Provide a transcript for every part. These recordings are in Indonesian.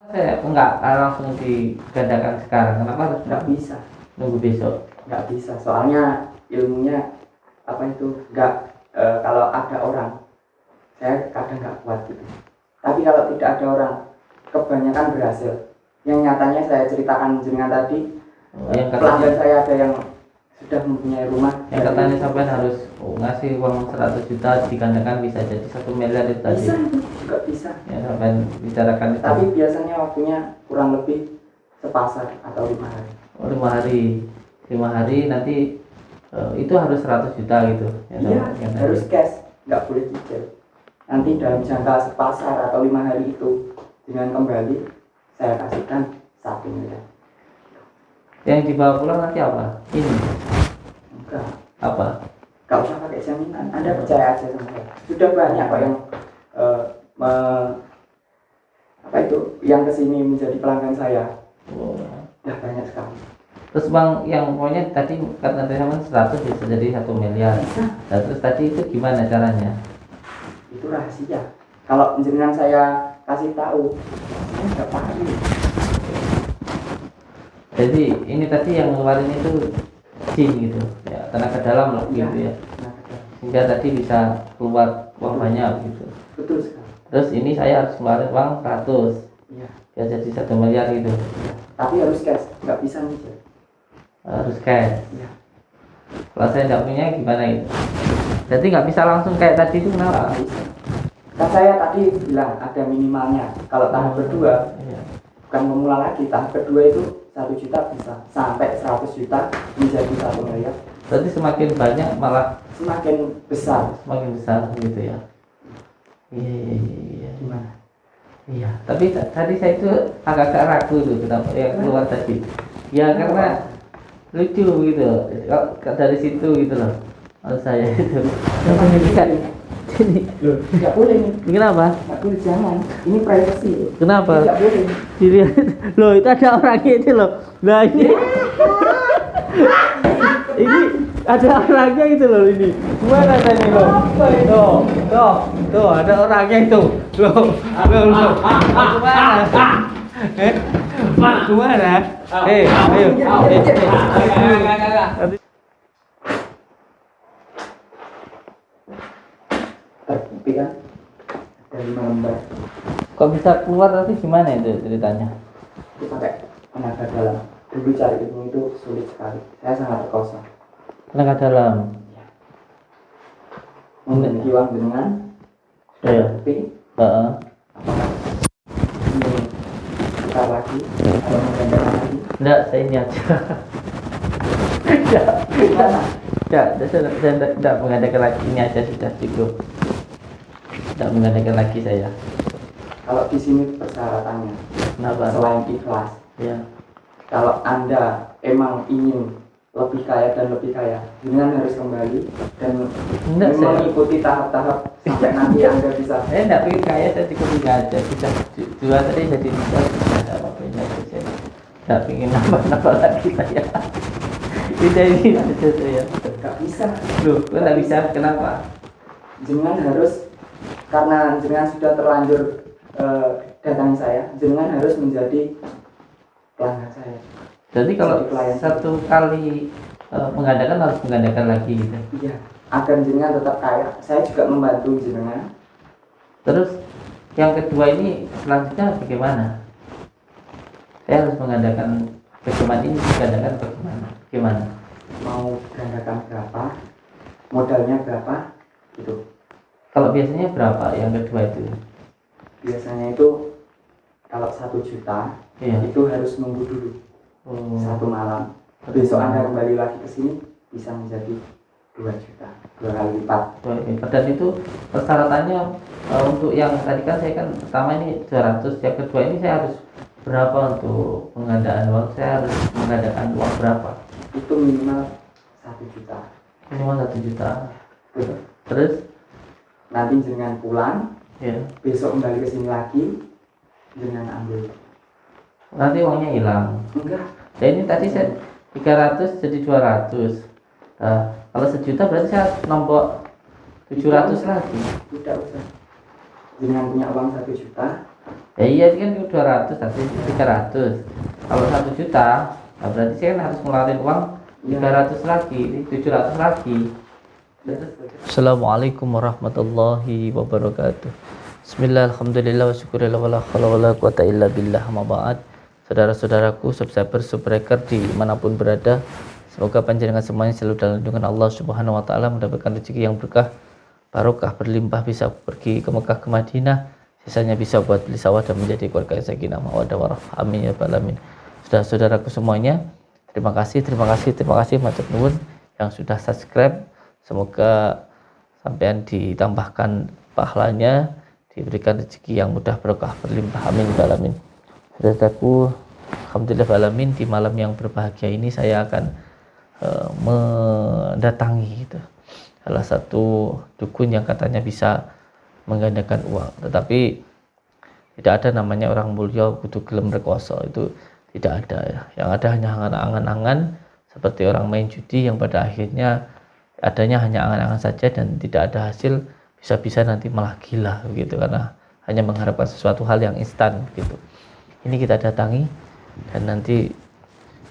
Saya enggak langsung digandakan sekarang. Kenapa harus Nggak bisa, nunggu besok? nggak bisa. Soalnya ilmunya apa itu nggak kalau ada orang, saya kadang nggak kuat gitu. Tapi kalau tidak ada orang, kebanyakan berhasil. Yang nyatanya saya ceritakan jenengan tadi, Yang pelanggan katanya, saya ada yang sudah mempunyai rumah. yang katanya sampai harus ngasih uang 100 juta digandakan bisa jadi 1 miliar itu tadi. Bisa itu juga bisa. Ya sampai bicarakan itu. Tapi biasanya waktunya kurang lebih sepasar atau 5 hari. Oh, 5 hari. 5 hari nanti itu harus 100 juta gitu. Ya, Iya, yang harus tadi. cash, nggak boleh cicil. Nanti dalam jangka sepasar atau 5 hari itu dengan kembali saya kasihkan 1 miliar. Yang dibawa pulang nanti apa? Ini Enggak, apa? nggak usah pakai jaminan. Anda percaya aja sama saya. Sudah banyak kok yang apa itu yang kesini menjadi pelanggan saya. Oh. Sudah banyak sekali. Terus bang, yang pokoknya tadi kata teman 100 bisa jadi 1 miliar. Bisa. Nah, terus tadi itu gimana caranya? Itu rahasia. Kalau jenengan saya kasih tahu, saya nggak tahu. Jadi ini tadi yang ngeluarin itu jin gitu, ya tenaga dalam loh Iya. gitu ya. Nah, betul. Sehingga tadi bisa keluar uang banyak gitu. Betul sekali. Terus ini saya harus ngeluarin uang 100, Iya. ya jadi 1 miliar gitu. Iya. Tapi harus cash, nggak bisa nyicil. Harus cash. Iya. Kalau saya nggak punya gimana itu? Jadi nggak bisa langsung kayak tadi itu kenapa? Nggak bisa. Kan saya tadi bilang ada minimalnya. Kalau tahap kedua, Iya. bukan memulai lagi. Tahap kedua itu 1 juta bisa sampai 100 juta menjadi 1 miliar. Berarti semakin banyak malah Semakin besar. semakin besar gitu ya. Iya, iya, iya, iya. Gimana? Iya, tapi tadi saya itu agak-agak ragu tuh kenapa yang keluar tadi. Ya karena lucu gitu, dari situ gitu loh. Kalau saya itu. Ini Loh, nggak boleh nih. kenapa? Nggak boleh, jangan. Ini privacy. Kenapa? Nggak boleh. Dilihat, loh itu ada orangnya itu loh. Nah ini ada orangnya itu loh ini. Gimana tadi loh? Tuh, ada orangnya itu. Loh. Gimana? Gimana? Ayo. Terbukti kan? Ada 5 lembar. Kok bisa keluar nanti gimana itu ceritanya? Itu pakai tenaga dalam. Dulu cari ilmu itu sulit sekali. Saya sangat terkosa. Tenaga dalam. Memiliki uang dengan Iya. tapi Heeh. ini kita lagi atau menggandakan lagi. Enggak, saya ini aja. Gimana? Saya tidak mengadakan lagi, ini aja sudah cukup. Tidak mengadakan lagi saya. Kalau di sini persyaratannya Kenapa? selain ikhlas, Ya. kalau Anda emang ingin lebih kaya dan lebih kaya, dengan harus kembali dan Enggak, saya mengikuti tahap-tahap sampai nanti Anda bisa. saya tidak pengen kaya, saya cukup tinggal aja. Bisa jual tadi jadi bisa ada apa-apa aja saya. Tidak pengen nambah-nambah lagi saya. Tidak ini aja saya. Gak bisa. Loh, kok tidak bisa? Kenapa? Jenengan harus, karena jenengan sudah terlanjur datangi saya, jenengan harus menjadi pelanggan saya. Jadi kalau Jadi klien. satu kali mengadakan harus mengadakan lagi gitu. Iya, agar jenengan tetap kaya. Saya juga membantu jenengan. Terus yang kedua ini selanjutnya bagaimana? Saya harus mengadakan bagaimana ini mengadakan bagaimana? Gimana? Mau gandakan berapa, modalnya berapa, gitu. Kalau biasanya berapa yang kedua itu? Biasanya itu kalau 1 juta Iya. itu harus nunggu dulu Oh. 1 malam. Besok Anda kembali lagi ke sini bisa menjadi 2 juta, 2 kali lipat. Dan itu persyaratannya untuk yang tadi kan saya kan pertama ini 200, yang kedua ini saya harus berapa untuk pengadaan uang? Saya harus mengadakan uang berapa? Itu minimal 1 juta. Minimal 1 juta. Tuh. Terus Nanti jenengan pulang, ya, besok kembali ke sini lagi, jenengan ambil. nanti uangnya hilang. Enggak, Dan ini tadi saya 300 jadi 200. Nah, kalau 1 juta berarti saya nombok 700 lagi. tidak usah. Jenengan punya uang 1 juta, Ya iya kan 200 nanti 300. Kalau 1 juta, nah berarti saya kan harus ngeluarin uang 300 lagi, 700 lagi. Assalamualaikum warahmatullahi wabarakatuh. Bismillah, alhamdulillah, wa syukurillah, wa la hawla wa la quwata illa billah, ma ba'd. Saudara-saudaraku, subscriber, subbreaker dimanapun berada, semoga panjenengan semuanya selalu dalam lindungan Allah Subhanahu wa taala, mendapatkan rezeki yang berkah, barokah, berlimpah, bisa pergi ke Mekah, ke Madinah, sisanya bisa buat beli sawah dan menjadi keluarga yang sakinah mawaddah warahmah. Amin ya rabbal alamin. Saudara-saudaraku semuanya, terima kasih matur nuwun yang sudah subscribe. Semoga sampean ditambahkan pahalanya, diberikan rezeki yang mudah, berkah, berlimpah. Amin ya rabbal alamin. Saudaraku, alhamdulillah alamin, di malam yang berbahagia ini saya akan mendatangi gitu, salah satu dukun yang katanya bisa menggandakan uang, tetapi tidak ada namanya orang mulia kudu gelem rekoso, itu tidak ada ya. Yang ada hanya angan-angan seperti orang main judi yang pada akhirnya adanya hanya angan-angan saja dan tidak ada hasil, bisa-bisa nanti malah gila begitu karena hanya mengharapkan sesuatu hal yang instan gitu. Ini kita datangi dan nanti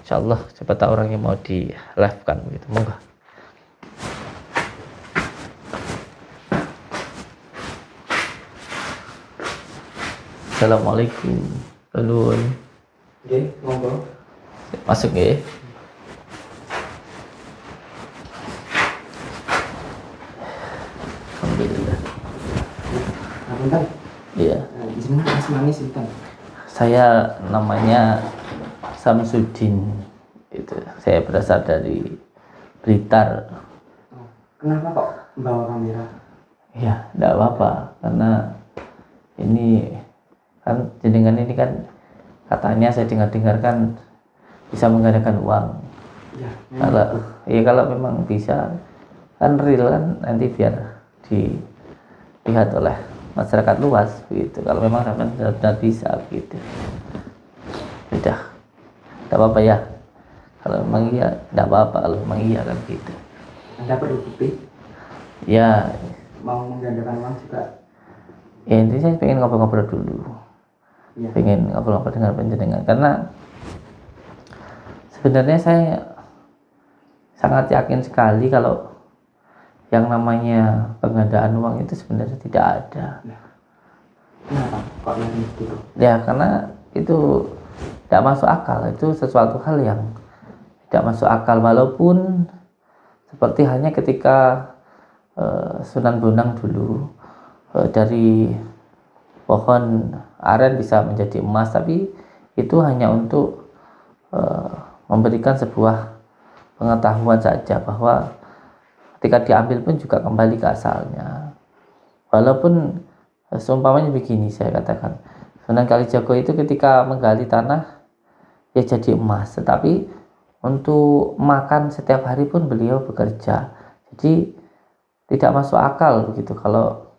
insyaallah siapa tahu orang yang mau di live kan begitu. Monggo. Assalamualaikum. Nuwun. Nggih, monggo. Masuk nggih. Alhamdulillah. Ngapunten. Iya. Jenengan asmane sinten? Saya namanya Samsudin. Itu. Saya berasal dari Blitar. Kenapa kok bawa kamera? Ya, enggak apa-apa karena ini kan jenengan ini kan katanya saya dengar-dengar kan bisa menggandakan uang. Ya, Kalau memang bisa kan real kan nanti biar dilihat oleh masyarakat luas gitu. Kalau memang benar bisa gitu. Udah. Enggak apa-apa ya. Kalau memang iya enggak apa-apa, kalau memang iya kan gitu. Anda perlu bukti? Ya, Mau menggandakan uang juga? ya intinya saya pengen ngobrol-ngobrol dulu. Ya. Pengen ngobrol-ngobrol dengan penjenengan karena sebenarnya saya sangat yakin sekali kalau yang namanya penggandaan uang itu sebenarnya tidak ada. Kenapa kok yakin gitu? Ya karena itu tidak masuk akal, itu sesuatu hal yang tidak masuk akal, walaupun seperti hanya ketika Sunan Bonang dulu dari pohon aren bisa menjadi emas, tapi itu hanya untuk memberikan sebuah pengetahuan saja bahwa ketika diambil pun juga kembali ke asalnya. Walaupun seumpamanya begini, saya katakan Sunan Kalijaga itu ketika menggali tanah ya jadi emas, tetapi untuk makan setiap hari pun beliau bekerja. Jadi tidak masuk akal begitu kalau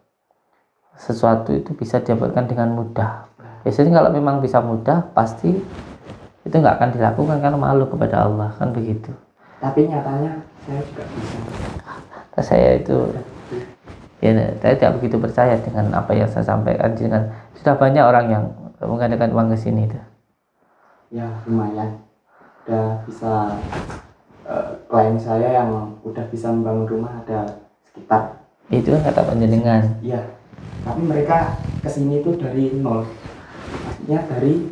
sesuatu itu bisa didapatkan dengan mudah. Biasanya kalau memang bisa mudah pasti itu nggak akan dilakukan karena malu kepada Allah kan begitu. Tapi nyatanya saya juga bisa. Saya itu ya saya tidak begitu percaya dengan apa yang saya sampaikan. Dengan sudah banyak orang yang menggandakan uang ke sini itu. Ya lumayan. Udah bisa klien saya yang udah bisa membangun rumah ada sekitar. Itu kan kata panjenengan. Iya. Tapi mereka kesini itu dari nol. Maksudnya dari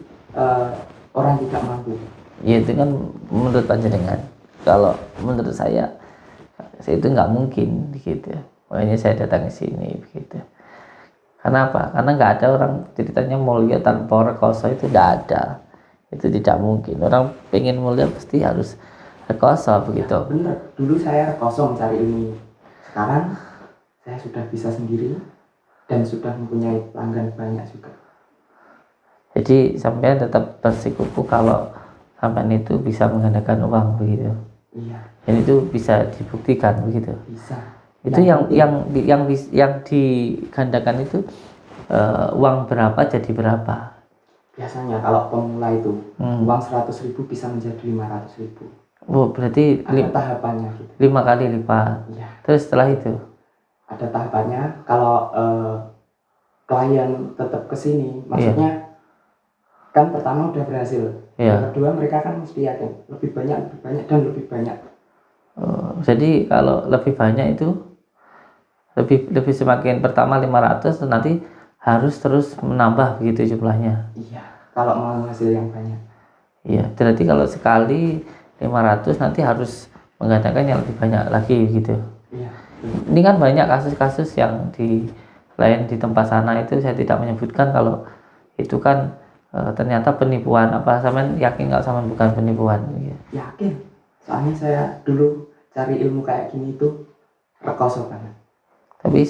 orang tidak mampu. Ya itu kan menurut panjenengan. Kalau menurut saya itu nggak mungkin gitu. Makanya saya datang ke sini begitu. Karena apa? Karena nggak ada orang ceritanya mulia tanpa rekoso, itu tidak ada. Itu tidak mungkin. Orang pengen mulia pasti harus rekoso begitu. Ya, bener. Dulu saya rekoso mencari ilmu. Sekarang saya sudah bisa sendiri dan sudah mempunyai pelanggan banyak juga. Jadi sampai tetap bersikukuh kalau sampai itu bisa menggandakan uang begitu. Iya. Dan itu bisa dibuktikan begitu. Bisa. Itu yang digandakan itu uang berapa jadi berapa? Biasanya kalau pemula itu uang 100.000 bisa menjadi 500.000. Oh, berarti ada tahapannya gitu. 5 kali lipat. Iya. Terus setelah itu ada tahapannya. Kalau klien tetap kesini, maksudnya kan pertama udah berhasil. Iya. Yang kedua mereka kan mesti yakin lebih banyak dan lebih banyak. Jadi kalau lebih banyak itu lebih semakin pertama 500 nanti harus terus menambah begitu jumlahnya. Iya, kalau mau hasil yang banyak. Iya, berarti kalau sekali 500 nanti harus menggandakan yang lebih banyak lagi gitu. Iya. Ini kan banyak kasus-kasus yang di tempat sana itu saya tidak menyebutkan kalau itu kan ternyata penipuan. Apa sampean yakin nggak sama bukan penipuan? Yakin, soalnya saya dulu cari ilmu kayak gini itu rekoso banget. Tapi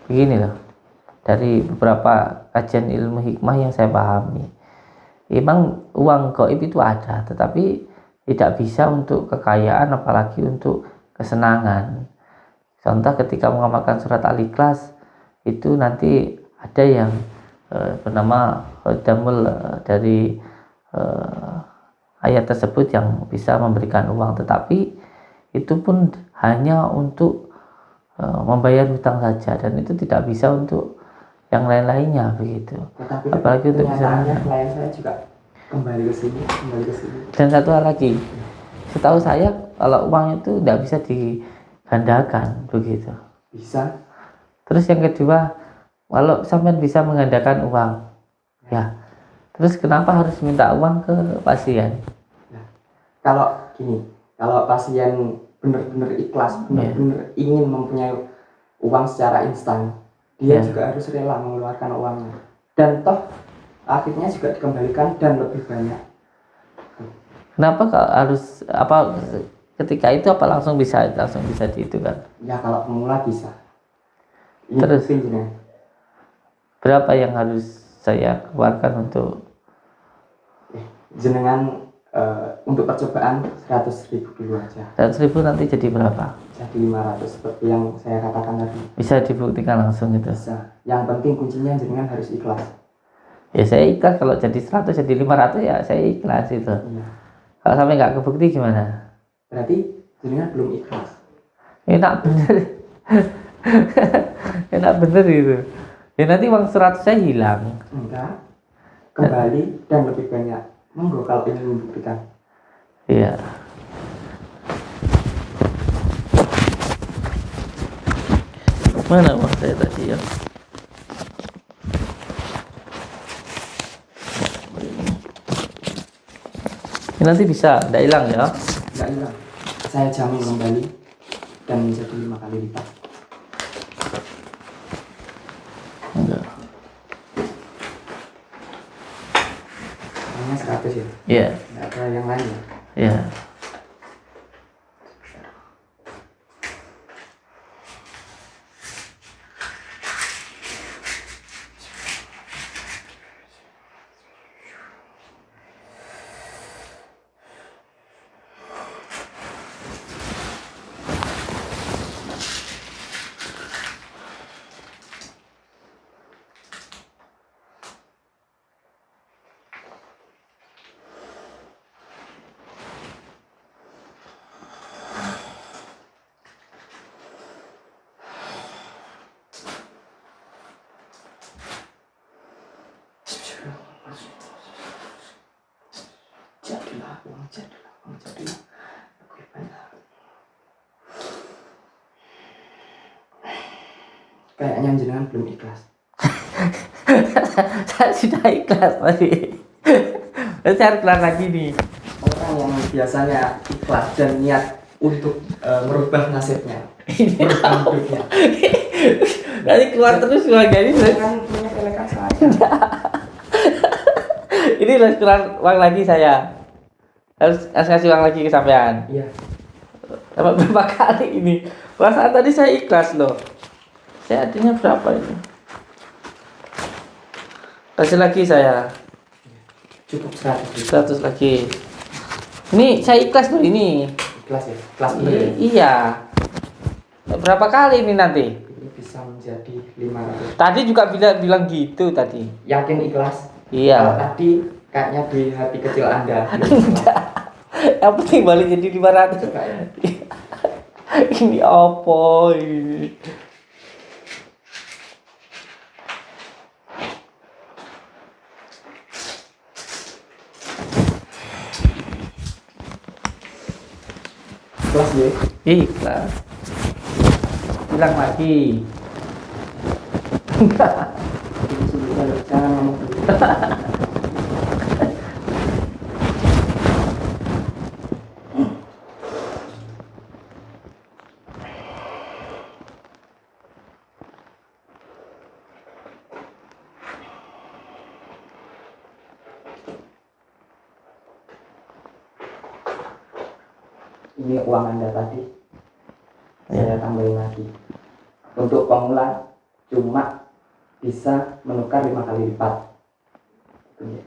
begini loh, dari beberapa kajian ilmu hikmah yang saya pahami, memang uang gaib itu ada, tetapi tidak bisa untuk kekayaan apalagi untuk kesenangan. Contoh ketika mengamalkan surat Al-Ikhlas itu nanti ada yang bernama damul dari ayat tersebut yang bisa memberikan uang, tetapi itu pun hanya untuk membayar hutang saja dan itu tidak bisa untuk yang lain-lainnya begitu. Tetapi apalagi untuk kesenangan. Klien saya juga kembali ke sini. Dan satu hal lagi, setahu saya kalau uang itu tidak bisa digandakan begitu. Bisa. Terus yang kedua, kalau sampean bisa menggandakan uang, ya, terus kenapa harus minta uang ke pasien? Nah, kalau gini, kalau pasien benar-benar ikhlas, benar-benar ingin mempunyai uang secara instan, dia juga harus rela mengeluarkan uangnya. Dan toh akhirnya juga dikembalikan dan lebih banyak. Kenapa harus ketika itu apa langsung bisa di itu kan? Ya kalau pemula bisa. Ini terus pentingnya. Berapa yang harus saya keluarkan untuk jenengan untuk percobaan 100.000 dulu aja. 100.000 nanti jadi berapa? Jadi 500 seperti yang saya katakan tadi. Bisa dibuktikan langsung itu? Bisa. Yang penting kuncinya jenengan harus ikhlas. Ya saya ikhlas, kalau jadi 100 jadi 500 ya saya ikhlas itu. Iya. Kalau sampai nggak kebukti gimana? Berarti jenengan belum ikhlas. Enak bener. Enak bener itu. Ya nanti uang 100 saya hilang. Enggak. Kembali dan lebih banyak. Monggo kalau ingin membuktikan. Iya. Mana uang saya tadi ya? Ini nanti bisa, tidak hilang ya? Tidak hilang. Saya jamin kembali dan menjadi 5 kali lipat. Enggak. Hanya 100 ya? Iya. Tidak ada yang lain ya? Iya. Jadilah lebih banyak. Kayaknya jenengan belum ikhlas. Saya sudah ikhlas tadi. Saya harus keluar lagi nih. Orang yang biasanya ikhlas dan niat untuk merubah nasibnya, merubah hidupnya. Nanti keluar terus keluarga ini. Kan punya elekan saya. Ini harus keluar uang lagi saya. Harus kasih uang lagi ke sampean. Iya. Dapat berapa kali ini? Perasaan tadi saya ikhlas loh. Saya adanya berapa ini? Kasih lagi saya. Cukup 100 lagi. Ini saya ikhlas loh ini. Ikhlas ya? Ikhlas bener ya? Iya. Berapa kali ini nanti? Ini bisa menjadi 500. Tadi juga bilang gitu tadi. Yakin ikhlas? Iya. Kalau tadi kayaknya di hati kecil Anda. Enggak. Yang penting balik jadi 500. Coba ya. Ini apa ini? ikhlas ya. Ikhlas. Bilang lagi. Itu sudah jangan ngomong dulu. Ini uang Anda tadi saya tambahin lagi. Untuk pemula cuma bisa menukar 5 kali lipat. Itu ya.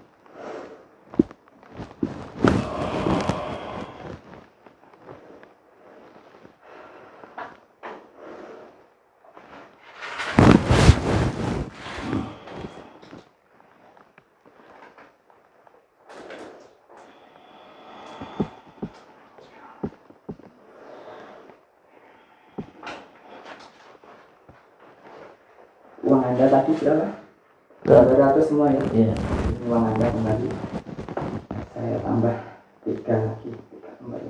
Uang Anda tadi berapa? 200 semua ya? Iya. Ini uang Anda kembali. Saya tambah 3 lagi. 3 kembali.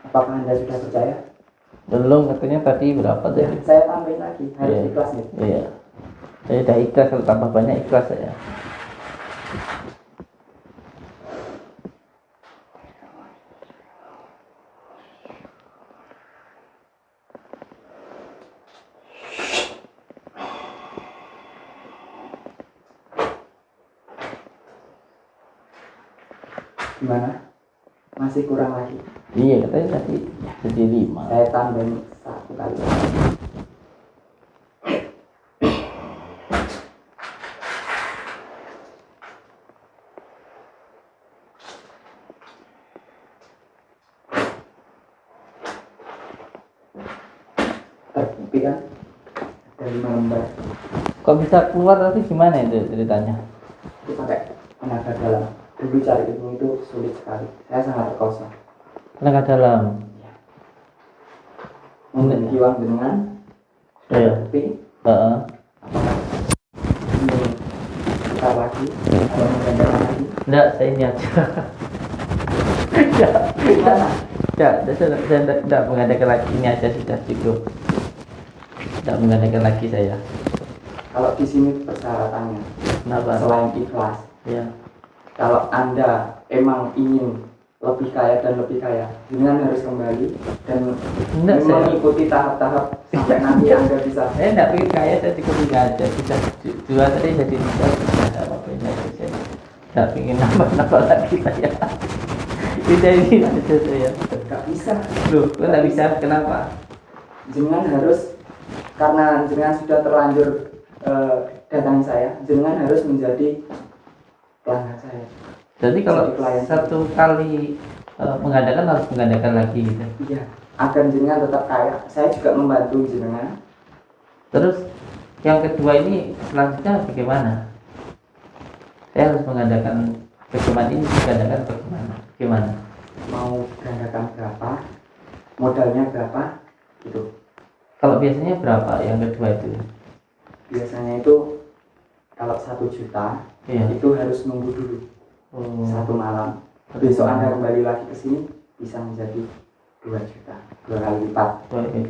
Apakah Anda sudah percaya? Belum, katanya tadi berapa Ya, tadi? saya tambahin lagi. Harus Iya. ikhlas nih. Iya. Saya udah ikhlas, kalau tambah banyak ikhlas saya. Gimana? Masih kurang lagi. Iya, katanya tadi jadi 5. Saya tambahin 1 kali. Terbukti kan? Ada 5 lembar. Kok bisa keluar tadi gimana itu ceritanya? Itu pakai tenaga dalam. Dulu cari ilmu itu sulit sekali. Saya sangat terkosa. Tenaga dalam. Memiliki uang dengan Iya. terbukti. Heeh. Apakah ini putar lagi atau menggandakan lagi? Enggak, saya ini aja. Enggak. Gimana? Enggak, saya enggak mengadakan lagi, ini aja sudah cukup. Enggak mengadakan lagi saya. Kalau di sini persyaratannya Kenapa? selain ikhlas, Ya. kalau Anda emang ingin lebih kaya dan lebih kaya, dengan harus kembali dan Enggak, saya- mengikuti tahap-tahap sampai nanti Anda bisa. Saya enggak pengen kaya, saya cukup ini aja. Bisa jual tadi jadi bisa ada apa-apanya aja. Saya enggak pengen nambah-nambah lagi saya. Tidak ini aja saya. Gak bisa. Loh, kok enggak bisa? Kenapa? Jenengan harus, karena jenengan sudah terlanjur datangi saya, jenengan harus menjadi pelanggan saya. Jadi kalau Jadi klien. satu kali mengadakan harus mengadakan lagi gitu. Iya, agar jenengan tetap kaya. Saya juga membantu jenengan. Terus yang kedua ini selanjutnya bagaimana? Saya harus mengadakan bagaimana ini mengadakan bagaimana? Gimana? Mau gandakan berapa, modalnya berapa, gitu. Kalau biasanya berapa yang kedua itu? Biasanya itu kalau 1 juta Iya. itu harus nunggu dulu Oh. 1 malam. Besok Anda kembali lagi ke sini bisa menjadi 2 juta, 2 kali lipat.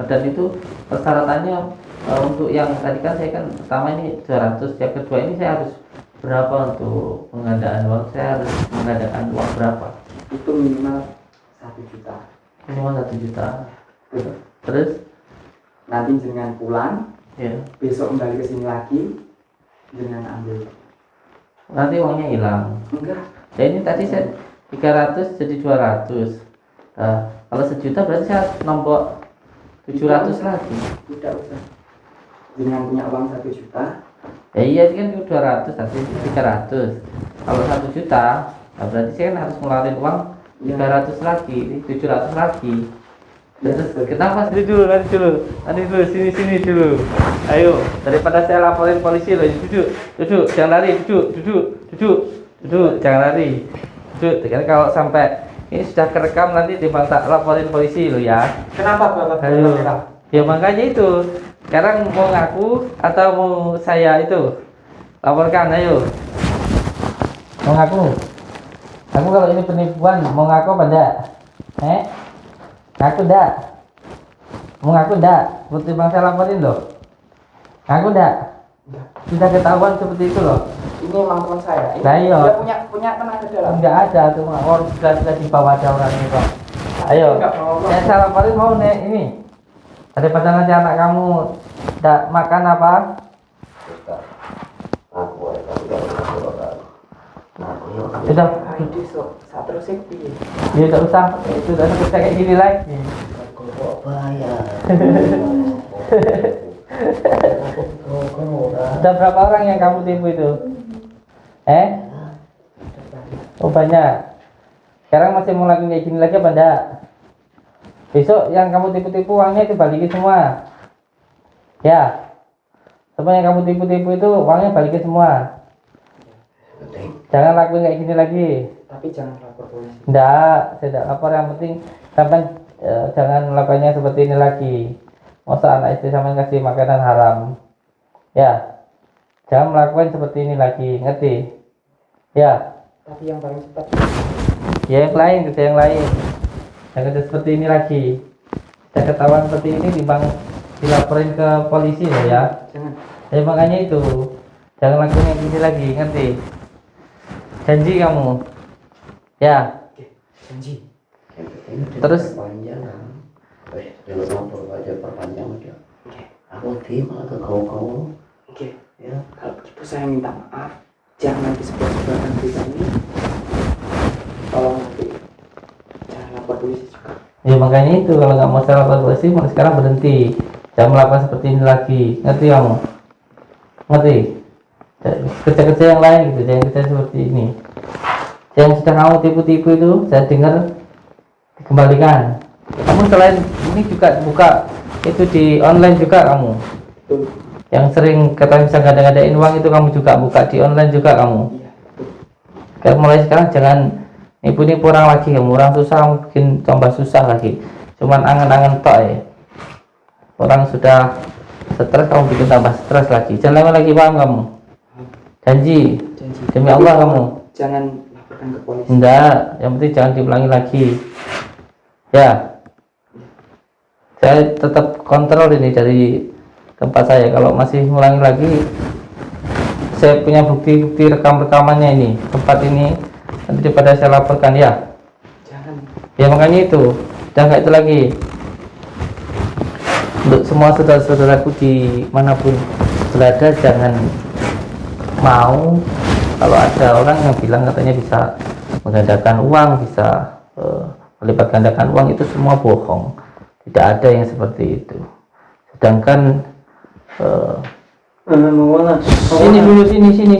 Dan itu persyaratannya untuk yang tadi kan saya kan pertama ini 200, yang kedua ini saya harus berapa untuk pengadaan uang? Saya harus mengadakan uang berapa? Itu minimal 1 juta. Minimal 1 juta. Gitu. Terus Nanti jenengan pulang, ya, besok kembali ke sini lagi, jenengan ambil. nanti uangnya hilang. Enggak, Ya ini tadi saya 300 jadi 200. Nah, kalau sejuta berarti saya nombok 700 lagi. tidak usah. Jenengan punya uang 1 juta, Ya iya ini kan 200 tadi 300. Kalau 1 juta, nah berarti saya kan harus ngeluarin uang 300 lagi, ini 700 lagi. Terus kenapa? Nanti dulu, sini dulu. Ayo, daripada saya laporin polisi loh, duduk, jangan lari, duduk, jangan lari. Karena kalau sampai ini sudah kerekam nanti tak laporin polisi lo ya. Kenapa Bapak Ayo. merekam? Ya makanya itu. Sekarang mau ngaku atau mau saya itu laporkan, ayo. Mau ngaku? Aku kalau ini penipuan mau ngaku apa enggak? Ngaku enggak? Mau ngaku enggak? Putri bang saya laporin loh. Ngaku enggak? Sudah ketahuan seperti itu loh. Ini emang teman saya. Ini Nah, iya. dia punya tenaga dalam. Enggak ada tuh orang sudah dibawa ada orang ini kok. Ayo. Enggak mau. Saya laporin mau nih ini. Daripada nanti anak kamu enggak makan apa? Sudah. Ini so, saya terus sepi. Ya enggak usah. Itu udah selesai kayak gini lagi. Sudah berapa orang yang kamu tipu itu? Oh banyak. Sekarang masih mau lagi kayak gini lagi apa enggak? Besok yang kamu tipu-tipu uangnya itu balikin semua. Ya. Semua yang kamu tipu-tipu itu uangnya balikin semua. Jangan lakuin kayak gini lagi. Tapi jangan lapor polisi. Enggak, saya tidak lapor. Yang penting sampai jangan melakukannya seperti ini lagi. Masa anak istri sama kasih makanan haram. Ya. Jangan melakukan seperti ini lagi, ngerti? Ya. Tapi yang paling cepat. Ya yang lain, kerja yang lain. Jangan kerja seperti ini lagi. Saya ketahuan seperti ini dilaporin ke polisi loh ya. Jangan. Ya makanya itu. Jangan lakukan yang gini lagi, ngerti? Janji kamu. Ya. Oke, janji. Terus perpanjang aja. Aku terima ke kau. Oke. Ya. Kalau begitu saya minta maaf. Jangan disebar-sebarkan berita ini. Tolong nanti jangan lapor polisi juga. ya makanya itu kalau nggak mau saya lapor polisi, mulai sekarang berhenti. Jangan melakukan seperti ini lagi, ngerti kamu? Ngerti? Kerja-kerja yang lain gitu, jangan kerja seperti ini. Yang sudah kamu tipu-tipu itu, saya dengar dikembalikan. Kamu selain ini juga buka itu di online juga kamu. Betul. Yang sering katanya bisa ngada-ngadain uang itu kamu juga buka di online juga kamu. Iya, betul. Kayak mulai sekarang jangan nipu-nipu orang lagi, kamu orang susah mungkin tambah susah lagi. Cuman angan-angan tok ya. Orang sudah stres kamu bikin tambah stres lagi. Jangan lama lagi, paham kamu? Janji. Janji. Demi Allah kamu. Jangan laporkan ke polisi. Enggak, yang penting jangan diulangi lagi. Ya. Saya tetap kontrol ini dari tempat saya. Kalau masih ngulangi lagi, saya punya bukti-bukti rekam-rekamannya ini. Tempat ini nanti daripada saya laporkan ya. Jangan. Ya makanya itu. Udah nggak itu lagi. Untuk semua saudara-saudaraku di manapun berada, jangan mau kalau ada orang yang bilang katanya bisa menggandakan uang, bisa melipat gandakan uang, itu semua bohong. Tidak ada yang seperti itu. Sedangkan sini dulu, sini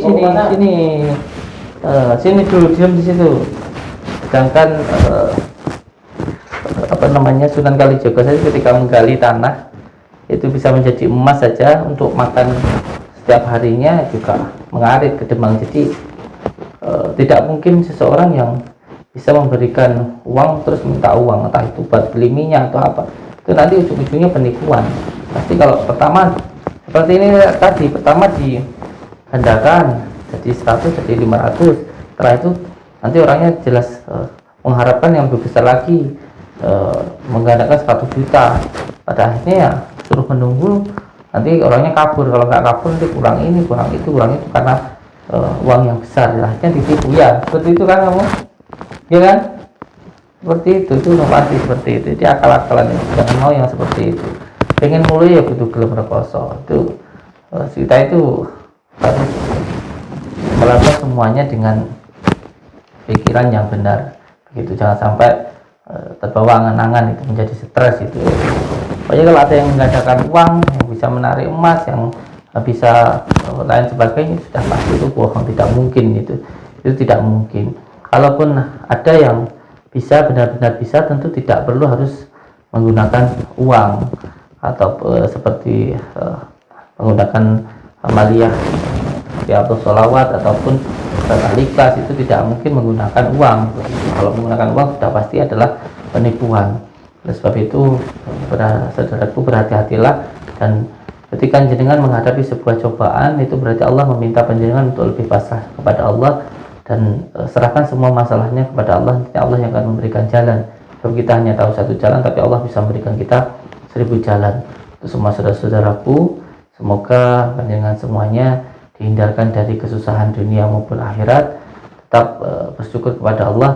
dulu, diam di situ. Sedangkan apa namanya, Sunan Kalijaga saya ketika menggali tanah itu bisa menjadi emas saja untuk makan setiap harinya juga mengarit ke Demang. Jadi tidak mungkin seseorang yang bisa memberikan uang terus minta uang, entah itu buat beli minyak atau apa, itu nanti ujung-ujungnya penipuan. Pasti kalau pertama seperti ini tadi, pertama digandakan jadi 100 jadi 500, setelah itu nanti orangnya jelas mengharapkan yang lebih besar lagi, menggandakan 1 juta. Pada akhirnya ya suruh menunggu, nanti orangnya kabur. Kalau nggak kabur nanti kurang ini kurang itu karena uang yang besar, akhirnya ditipu. Ya seperti itu kan kamu, ya kan? Seperti itu pasti seperti itu. Jadi akal-akalan, jangan mau yang seperti itu. Pengen mulai ya butuh gelem rekoso. Itu kita itu harus melakukan semuanya dengan pikiran yang benar. Begitu, jangan sampai terbawa angan-angan itu menjadi stres itu. Pokoknya kalau ada yang menggandakan uang, yang bisa menarik emas, yang bisa lain sebagainya, sudah pasti itu bohong, tidak mungkin itu tidak mungkin. Kalaupun ada yang bisa, benar-benar bisa, tentu tidak perlu harus menggunakan uang atau seperti menggunakan amaliyah seperti atau sholawat ataupun surat Al-Ikhlas itu tidak mungkin menggunakan uang. Kalau menggunakan uang sudah pasti adalah penipuan. Oleh sebab itu, saudaraku, berhati-hatilah, dan ketika jenengan menghadapi sebuah cobaan, itu berarti Allah meminta penjenengan untuk lebih pasrah kepada Allah dan serahkan semua masalahnya kepada Allah. Nanti Allah yang akan memberikan jalan. Sebab kita hanya tahu satu jalan, tapi Allah bisa memberikan kita 1000 jalan. Untuk semua saudara-saudaraku, semoga panjenengan semuanya dihindarkan dari kesusahan dunia maupun akhirat, tetap bersyukur kepada Allah.